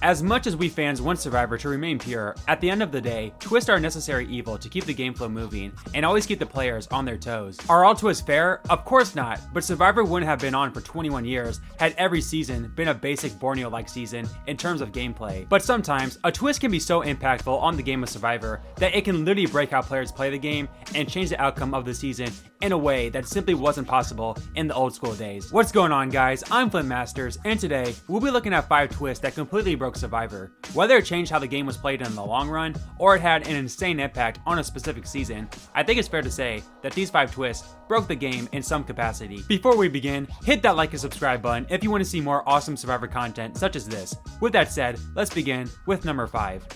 As much as we fans want Survivor to remain pure, at the end of the day, twists are a necessary evil to keep the game flow moving and always keep the players on their toes. Are all twists fair? Of course not, but Survivor wouldn't have been on for 21 years had every season been a basic Borneo-like season in terms of gameplay. But sometimes, a twist can be so impactful on the game of Survivor that it can literally break how players play the game and change the outcome of the season in a way that simply wasn't possible in the old school days. What's going on, guys? I'm Flint Masters, and today we'll be looking at 5 twists that completely broke Survivor. Whether it changed how the game was played in the long run, or it had an insane impact on a specific season, I think it's fair to say that these 5 twists broke the game in some capacity. Before we begin, hit that like and subscribe button if you want to see more awesome Survivor content such as this. With that said, let's begin with number 5.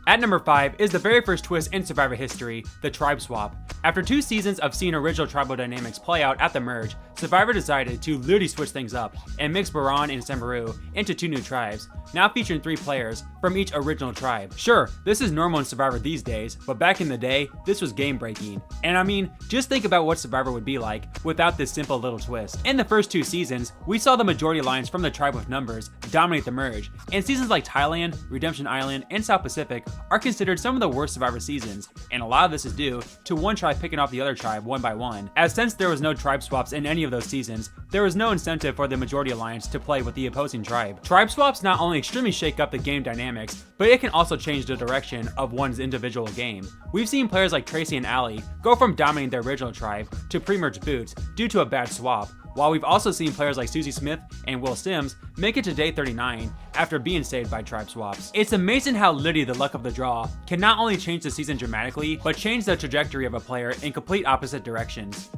At number 5 is the very first twist in Survivor history, the tribe swap. After 2 seasons of seeing original tribal dynamics play out at the merge, Survivor decided to literally switch things up and mix Baran and Sambaru into 2 new tribes, now featuring 3 players from each original tribe. Sure, this is normal in Survivor these days, but back in the day, this was game breaking. And I mean, just think about what Survivor would be like without this simple little twist. In the first 2 seasons, we saw the majority lines from the tribe of numbers dominate the merge, and seasons like Thailand, Redemption Island, and South Pacific are considered some of the worst Survivor seasons, and a lot of this is due to one tribe picking off the other tribe one by one. As since there was no tribe swaps in any of those seasons, there was no incentive for the majority alliance to play with the opposing tribe. Tribe swaps not only extremely shake up the game dynamics, but it can also change the direction of one's individual game. We've seen players like Tracy and Ali go from dominating their original tribe to pre-merge boots due to a bad swap, while we've also seen players like Susie Smith and Will Sims make it to day 39 after being saved by tribe swaps. It's amazing how literally the luck of the draw can not only change the season dramatically, but change the trajectory of a player in complete opposite directions.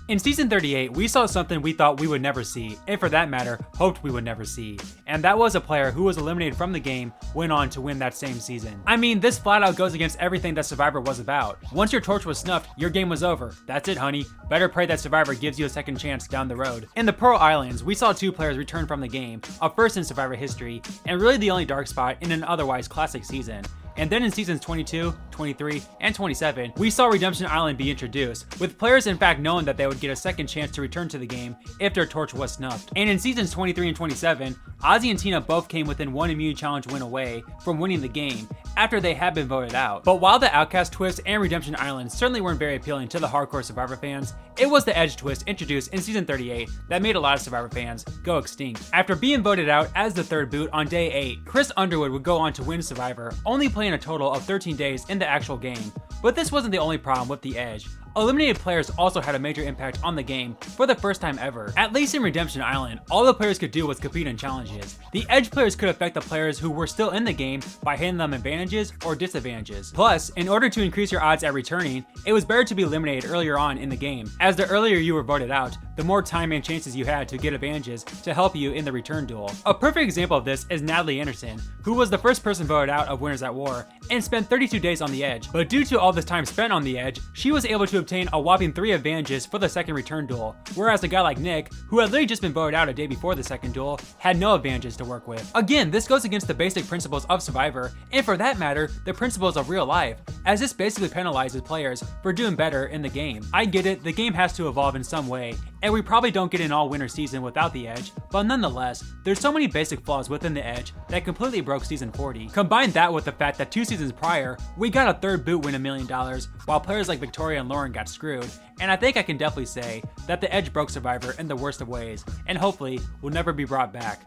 In season 38, we saw something we thought we would never see, and for that matter, hoped we would never see. And that was a player who was eliminated from the game went on to win that same season. I mean, this flat out goes against everything that Survivor was about. Once your torch was snuffed, your game was over. That's it, honey. Better pray that Survivor gives you a second chance down the road. In the Pearl Islands, we saw 2 players return from the game, a first in Survivor history, and really the only dark spot in an otherwise classic season. And then in seasons 22, 23, and 27, we saw Redemption Island be introduced, with players in fact knowing that they would get a second chance to return to the game if their torch was snuffed. And in seasons 23 and 27, Ozzy and Tina both came within 1 immunity challenge win away from winning the game after they had been voted out. But while the Outcast twist and Redemption Island certainly weren't very appealing to the hardcore Survivor fans, it was the Edge twist introduced in season 38 that made a lot of Survivor fans go extinct. After being voted out as the 3rd boot on day 8, Chris Underwood would go on to win Survivor, only playing a total of 13 days in the actual game. But this wasn't the only problem with the Edge. Eliminated players also had a major impact on the game for the first time ever. At least in Redemption Island, all the players could do was compete in challenges. The Edge players could affect the players who were still in the game by handing them advantages or disadvantages. Plus, in order to increase your odds at returning, it was better to be eliminated earlier on in the game, as the earlier you were voted out, the more time and chances you had to get advantages to help you in the return duel. A perfect example of this is Natalie Anderson, who was the first person voted out of Winners at War and spent 32 days on the Edge. But due to all this time spent on the Edge, she was able to obtain a whopping 3 advantages for the second return duel, whereas a guy like Nick, who had literally just been voted out a day before the second duel, had no advantages to work with. Again, this goes against the basic principles of Survivor, and for that matter, the principles of real life, as this basically penalizes players for doing better in the game. I get it, the game has to evolve in some way, and we probably don't get an all-winner season without the Edge, but nonetheless, there's so many basic flaws within the Edge that completely broke season 40. Combine that with the fact that 2 seasons prior, we got a 3rd boot win $1 million, while players like Victoria and Lauren got screwed, and I think I can definitely say that the Edge broke Survivor in the worst of ways, and hopefully will never be brought back.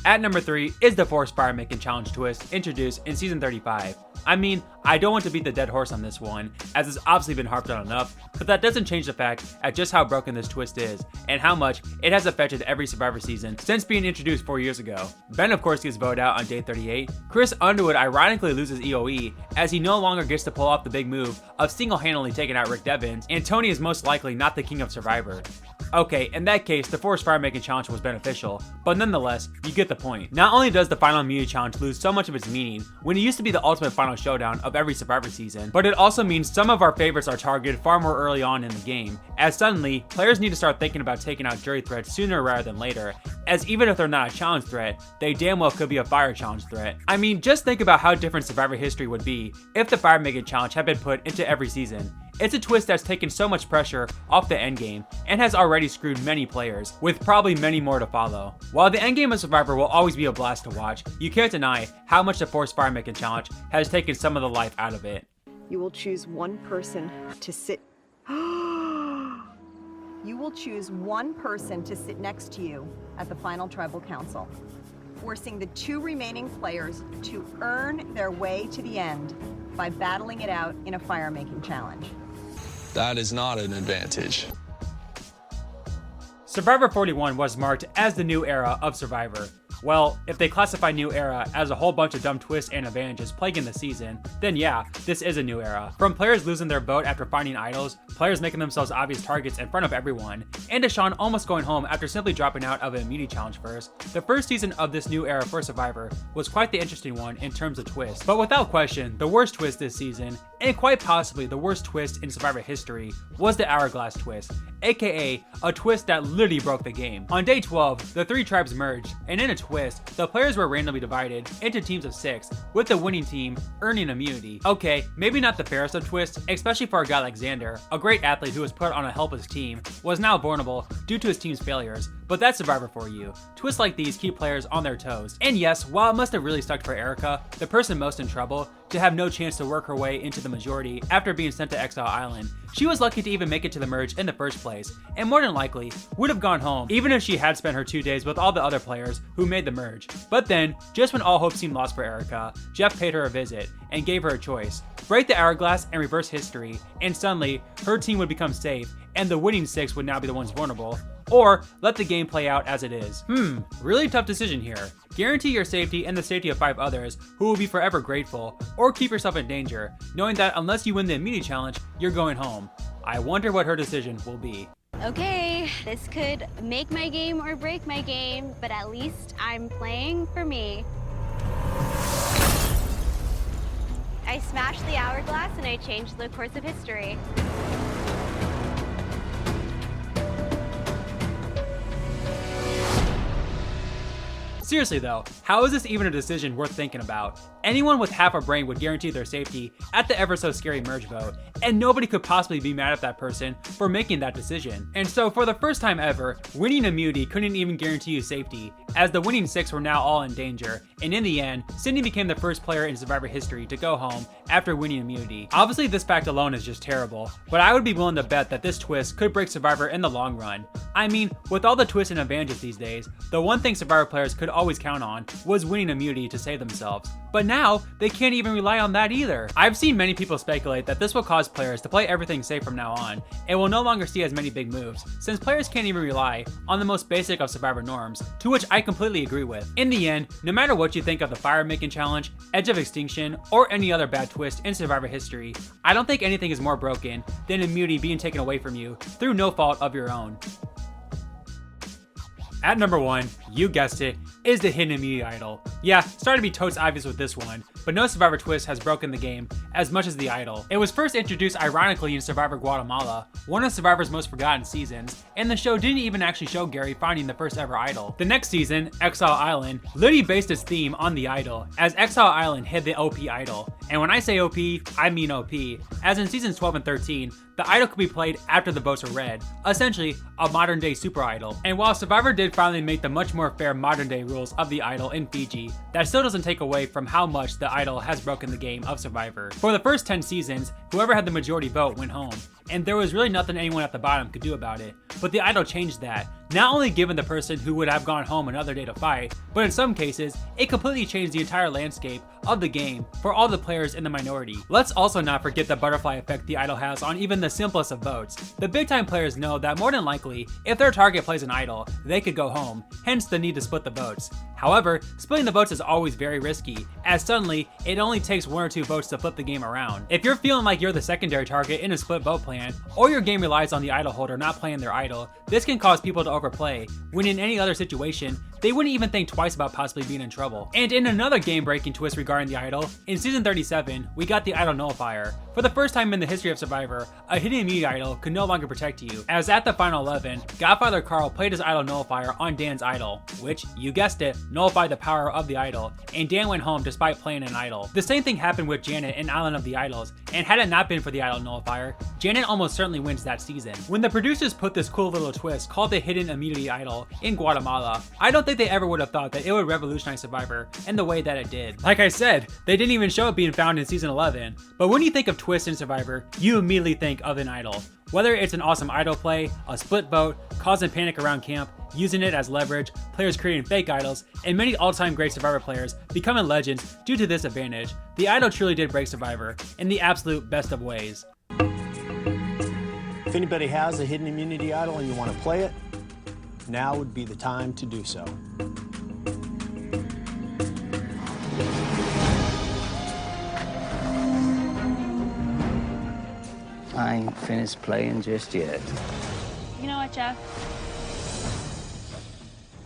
At number 3 is the Forced Fire Making Challenge twist introduced in season 35. I mean, I don't want to beat the dead horse on this one, as it's obviously been harped on enough, but that doesn't change the fact at just how broken this twist is, and how much it has affected every Survivor season since being introduced 4 years ago. Ben of course gets voted out on day 38, Chris Underwood ironically loses EOE, as he no longer gets to pull off the big move of single-handedly taking out Rick Devens, and Tony is most likely not the king of Survivor. Okay, in that case, the Forced Fire Making Challenge was beneficial, but nonetheless, you get the point. Not only does the Final Immunity Challenge lose so much of its meaning, when it used to be the ultimate final showdown of every Survivor season, but it also means some of our favorites are targeted far more early on in the game, as suddenly, players need to start thinking about taking out jury threats sooner rather than later, as even if they're not a challenge threat, they damn well could be a fire challenge threat. I mean, just think about how different Survivor history would be if the Fire Making Challenge had been put into every season. It's a twist that's taken so much pressure off the endgame and has already screwed many players, with probably many more to follow. While the endgame of Survivor will always be a blast to watch, you can't deny how much the Forced Fire Making Challenge has taken some of the life out of it. You will choose one person to sit. You will choose one person to sit next to you at the final tribal council, forcing the 2 remaining players to earn their way to the end by battling it out in a fire-making challenge. That is not an advantage. Survivor 41 was marked as the new era of Survivor. Well, if they classify New Era as a whole bunch of dumb twists and advantages plaguing the season, then yeah, this is a new era. From players losing their vote after finding idols, players making themselves obvious targets in front of everyone, and Deshawn almost going home after simply dropping out of an immunity challenge first, the first season of this new era for Survivor was quite the interesting one in terms of twists. But without question, the worst twist this season, and quite possibly the worst twist in Survivor history, was the Hourglass twist, aka a twist that literally broke the game. On day 12, the 3 tribes merged, and in a twist, the players were randomly divided into teams of 6, with the winning team earning immunity. Okay, maybe not the fairest of twists, especially for a guy like Xander, a great athlete who was put on a helpless team, was now vulnerable due to his team's failures, but that's Survivor for you. Twists like these keep players on their toes. And yes, while it must have really sucked for Erica, the person most in trouble, to have no chance to work her way into the majority after being sent to Exile Island, she was lucky to even make it to the merge in the first place, and more than likely would have gone home even if she had spent her 2 days with all the other players who made the merge. But then, just when all hope seemed lost for Erica, Jeff paid her a visit and gave her a choice: break the hourglass and reverse history, and suddenly her team would become safe and the winning 6 would now be the ones vulnerable, or let the game play out as it is. Really tough decision here. Guarantee your safety and the safety of 5 others who will be forever grateful, or keep yourself in danger, knowing that unless you win the immunity challenge, you're going home. I wonder what her decision will be. Okay, this could make my game or break my game, but at least I'm playing for me. I smashed the hourglass and I changed the course of history. Seriously though, how is this even a decision worth thinking about? Anyone with half a brain would guarantee their safety at the ever so scary merge vote, and nobody could possibly be mad at that person for making that decision. And so for the first time ever, winning immunity couldn't even guarantee you safety, as the winning 6 were now all in danger, and in the end, Sydney became the first player in Survivor history to go home after winning immunity. Obviously this fact alone is just terrible, but I would be willing to bet that this twist could break Survivor in the long run. I mean, with all the twists and advantages these days, the one thing Survivor players could always count on was winning immunity to save themselves. But now, they can't even rely on that either. I've seen many people speculate that this will cause players to play everything safe from now on, and will no longer see as many big moves, since players can't even rely on the most basic of Survivor norms, to which I completely agree with. In the end, no matter what you think of the Fire Making Challenge, Edge of Extinction, or any other bad twist in Survivor history, I don't think anything is more broken than immunity being taken away from you through no fault of your own. At number 1, you guessed it, is the hidden immunity idol. Yeah, started to be totes obvious with this one, but no Survivor twist has broken the game as much as the idol. It was first introduced ironically in Survivor Guatemala, one of Survivor's most forgotten seasons, and the show didn't even actually show Gary finding the first ever idol. The next season, Exile Island, literally based its theme on the idol, as Exile Island hid the OP idol. And when I say OP, I mean OP, as in seasons 12 and 13, the idol could be played after the votes are read, essentially a modern day super idol. And while Survivor did finally make the much more fair modern day rules of the idol in Fiji, that still doesn't take away from how much the idol has broken the game of Survivor. For the first 10 seasons, whoever had the majority vote went home, and there was really nothing anyone at the bottom could do about it. But the idol changed that, not only giving the person who would have gone home another day to fight, but in some cases, it completely changed the entire landscape of the game for all the players in the minority. Let's also not forget the butterfly effect the idol has on even the simplest of votes. The big time players know that more than likely, if their target plays an idol, they could go home, hence the need to split the votes. However, splitting the votes is always very risky, as suddenly, it only takes 1 or 2 votes to flip the game around. If you're feeling like you're the secondary target in a split vote plan, or your game relies on the idol holder not playing their idol, this can cause people to overplay, when in any other situation, they wouldn't even think twice about possibly being in trouble. And in another game-breaking twist regarding the idol, in season 37, we got the idol nullifier. For the first time in the history of Survivor, a hidden immunity idol could no longer protect you, as at the final 11, Godfather Carl played his idol nullifier on Dan's idol, which, you guessed it, nullified the power of the idol, and Dan went home despite playing an idol. The same thing happened with Janet in Island of the Idols, and had it not been for the idol nullifier, Janet almost certainly wins that season. When the producers put this cool little twist called the hidden immunity idol in Guatemala, I don't think they ever would have thought that it would revolutionize Survivor in the way that it did. Like I said, they didn't even show it being found in season 11, but when you think of twists in Survivor, you immediately think of an idol. Whether it's an awesome idol play, a split vote, causing panic around camp, using it as leverage, players creating fake idols, and many all-time great Survivor players becoming legends due to this advantage, the idol truly did break Survivor in the absolute best of ways. If anybody has a hidden immunity idol and you want to play it, now would be the time to do so. I ain't finished playing just yet. You know what, Jeff?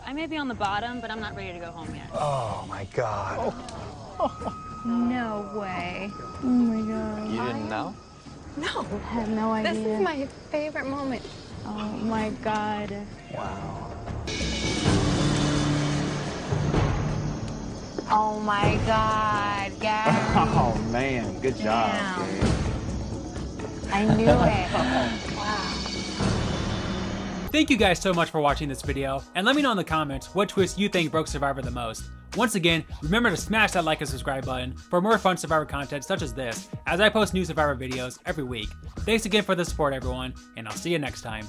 I may be on the bottom, but I'm not ready to go home yet. Oh my God. No way. Oh my God. You didn't know? No. I have no idea. This is my favorite moment. Oh my God. Wow. Oh my God, Gary. Oh man, good job. Damn. I knew it. Thank you guys so much for watching this video, and let me know in the comments what twist you think broke Survivor the most. Once again, remember to smash that like and subscribe button for more fun Survivor content such as this, as I post new Survivor videos every week. Thanks again for the support everyone, and I'll see you next time.